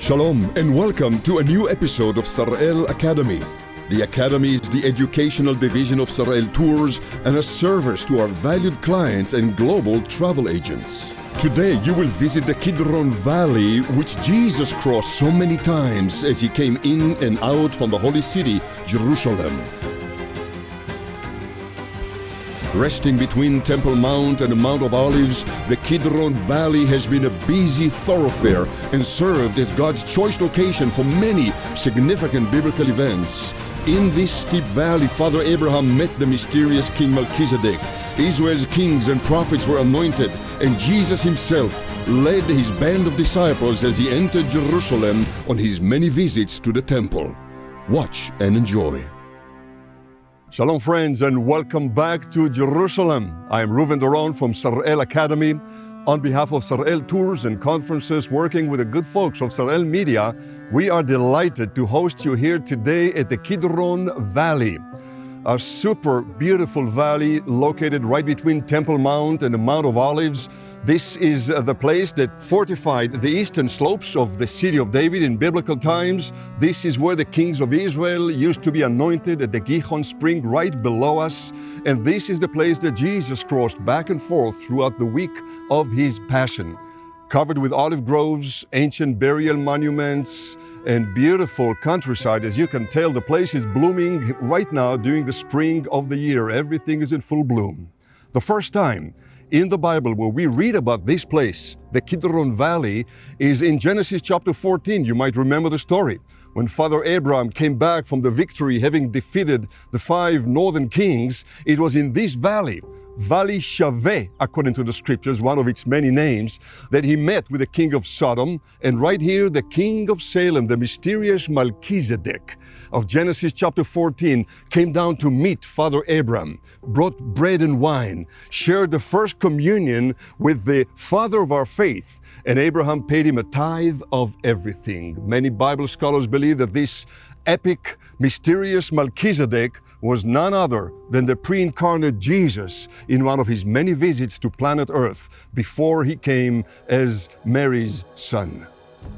Shalom and welcome to a new episode of Sar-El Academy. The Academy is the educational division of Sar-El Tours and a service to our valued clients and global travel agents. Today you will visit the Kidron Valley, which Jesus crossed so many times as he came in and out from the holy city, Jerusalem. Resting between Temple Mount and the Mount of Olives, the Kidron Valley has been a busy thoroughfare and served as God's choice location for many significant biblical events. In this steep valley, Father Abraham met the mysterious King Melchizedek. Israel's kings and prophets were anointed, and Jesus himself led his band of disciples as he entered Jerusalem on his many visits to the temple. Watch and enjoy. Shalom friends, and welcome back to Jerusalem. I am Reuven Doron from Sar-El Academy. On behalf of Sar-El Tours and Conferences, working with the good folks of Sar-El Media, we are delighted to host you here today at the Kidron Valley, a super beautiful valley located right between Temple Mount and the Mount of Olives. This is the place that fortified the eastern slopes of the city of David in biblical times. This is where the kings of Israel used to be anointed at the Gihon spring right below us. And this is the place that Jesus crossed back and forth throughout the week of his passion. Covered with olive groves, ancient burial monuments, and beautiful countryside. As you can tell, the place is blooming right now during the spring of the year. Everything is in full bloom. The first time in the Bible where we read about this place, the Kidron Valley, is in Genesis chapter 14. You might remember the story. When Father Abraham came back from the victory, having defeated the 5 northern kings, it was in this valley, Valley Shaveh, according to the scriptures, one of its many names, that he met with the king of Sodom, and right here, the king of Salem, the mysterious Melchizedek of Genesis chapter 14, came down to meet Father Abraham, brought bread and wine, shared the first communion with the father of our faith, and Abraham paid him a tithe of everything. Many Bible scholars believe that this epic, mysterious Melchizedek was none other than the pre-incarnate Jesus in one of his many visits to planet Earth before he came as Mary's son.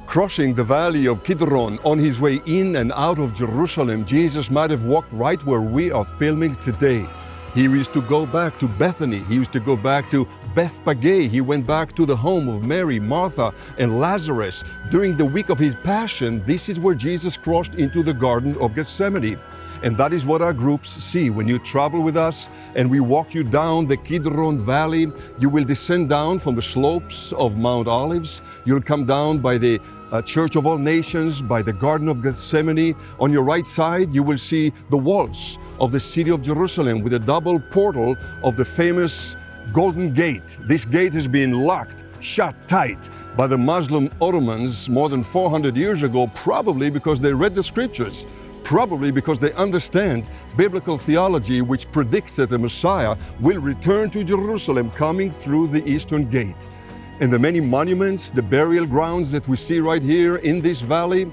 Crossing the valley of Kidron on his way in and out of Jerusalem, Jesus might have walked right where we are filming today. He used to go back to Bethany. He used to go back to Bethpage. He went back to the home of Mary, Martha, and Lazarus. During the week of his passion, this is where Jesus crossed into the Garden of Gethsemane. And that is what our groups see. When you travel with us and we walk you down the Kidron Valley, you will descend down from the slopes of Mount Olives. You'll come down by the Church of All Nations, by the Garden of Gethsemane. On your right side, you will see the walls of the city of Jerusalem with a double portal of the famous Golden Gate. This gate has been locked, shut tight by the Muslim Ottomans more than 400 years ago, probably because they read the scriptures. Probably because they understand biblical theology, which predicts that the Messiah will return to Jerusalem coming through the eastern gate. And the many monuments, the burial grounds that we see right here in this valley,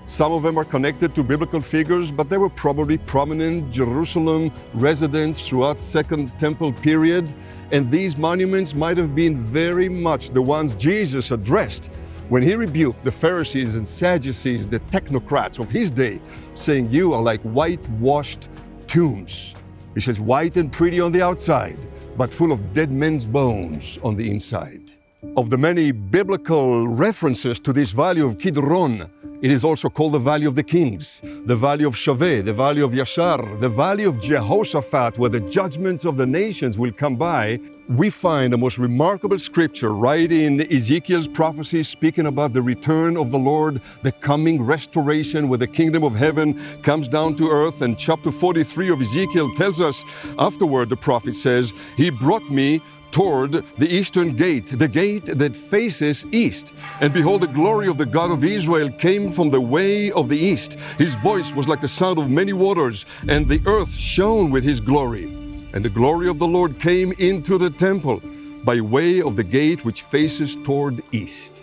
some of them are connected to biblical figures, but they were probably prominent Jerusalem residents throughout Second Temple period. And these monuments might have been very much the ones Jesus addressed when he rebuked the Pharisees and Sadducees, the technocrats of his day, saying, "You are like whitewashed tombs." He says, white and pretty on the outside, but full of dead men's bones on the inside. Of the many biblical references to this valley of Kidron, it is also called the Valley of the Kings, the Valley of Shaveh, the Valley of Yashar, the Valley of Jehoshaphat, where the judgments of the nations will come by. We find the most remarkable scripture right in Ezekiel's prophecy speaking about the return of the Lord, the coming restoration where the kingdom of heaven comes down to earth. And chapter 43 of Ezekiel tells us, afterward the prophet says, "He brought me toward the eastern gate, the gate that faces east. And behold, the glory of the God of Israel came from the way of the east. His voice was like the sound of many waters, and the earth shone with his glory. And the glory of the Lord came into the temple by way of the gate which faces toward east."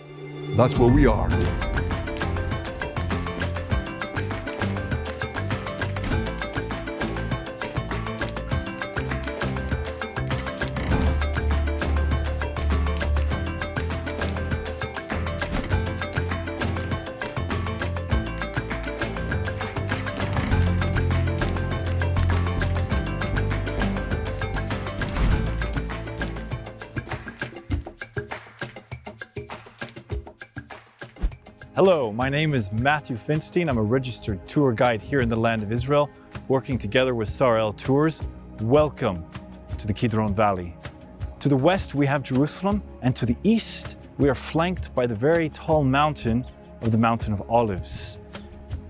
That's where we are. Hello, my name is Matthew Finstein. I'm a registered tour guide here in the land of Israel, working together with Sar-El Tours. Welcome to the Kidron Valley. To the west, we have Jerusalem, and to the east, we are flanked by the very tall mountain of the Mountain of Olives.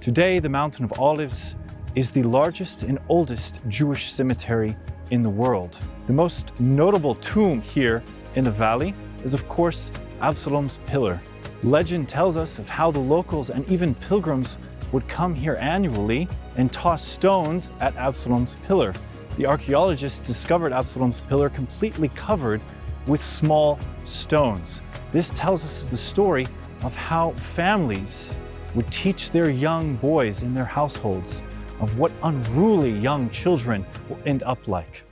Today, the Mountain of Olives is the largest and oldest Jewish cemetery in the world. The most notable tomb here in the valley is, of course, Absalom's pillar. Legend tells us of how the locals and even pilgrims would come here annually and toss stones at Absalom's pillar. The archaeologists discovered Absalom's pillar completely covered with small stones. This tells us the story of how families would teach their young boys in their households of what unruly young children will end up like.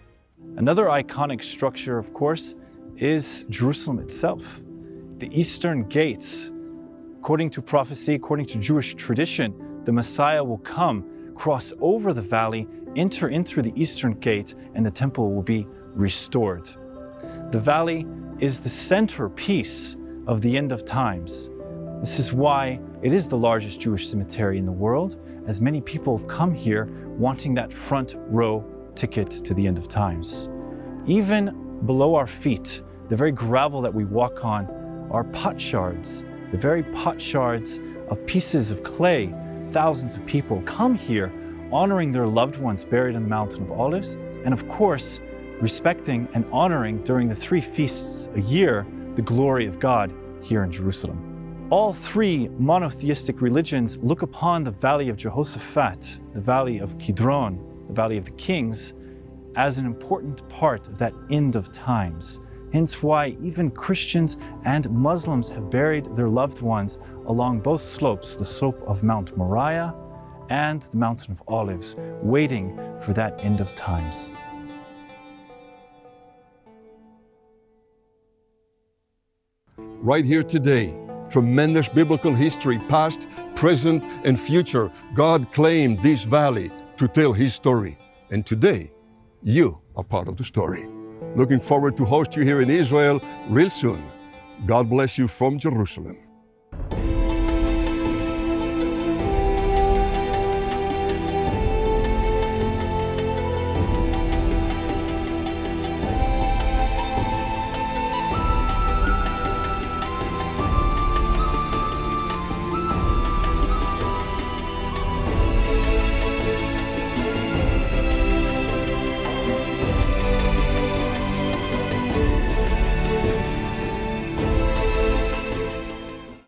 Another iconic structure, of course, is Jerusalem itself. The eastern gates. According to prophecy, according to Jewish tradition, the Messiah will come, cross over the valley, enter in through the eastern gate, and the temple will be restored. The valley is the centerpiece of the end of times. This is why it is the largest Jewish cemetery in the world, as many people have come here wanting that front row ticket to the end of times. Even below our feet, the very gravel that we walk on, are potsherds, the very potsherds of pieces of clay. Thousands of people come here honoring their loved ones buried in the Mountain of Olives, and of course, respecting and honoring during the 3 feasts a year the glory of God here in Jerusalem. All 3 monotheistic religions look upon the Valley of Jehoshaphat, the Valley of Kidron, the Valley of the Kings, as an important part of that end of times. Hence why even Christians and Muslims have buried their loved ones along both slopes, the slope of Mount Moriah and the Mountain of Olives, waiting for that end of times. Right here today, tremendous biblical history, past, present, and future. God claimed this valley to tell His story. And today, you are part of the story. Looking forward to host you here in Israel real soon. God bless you from Jerusalem.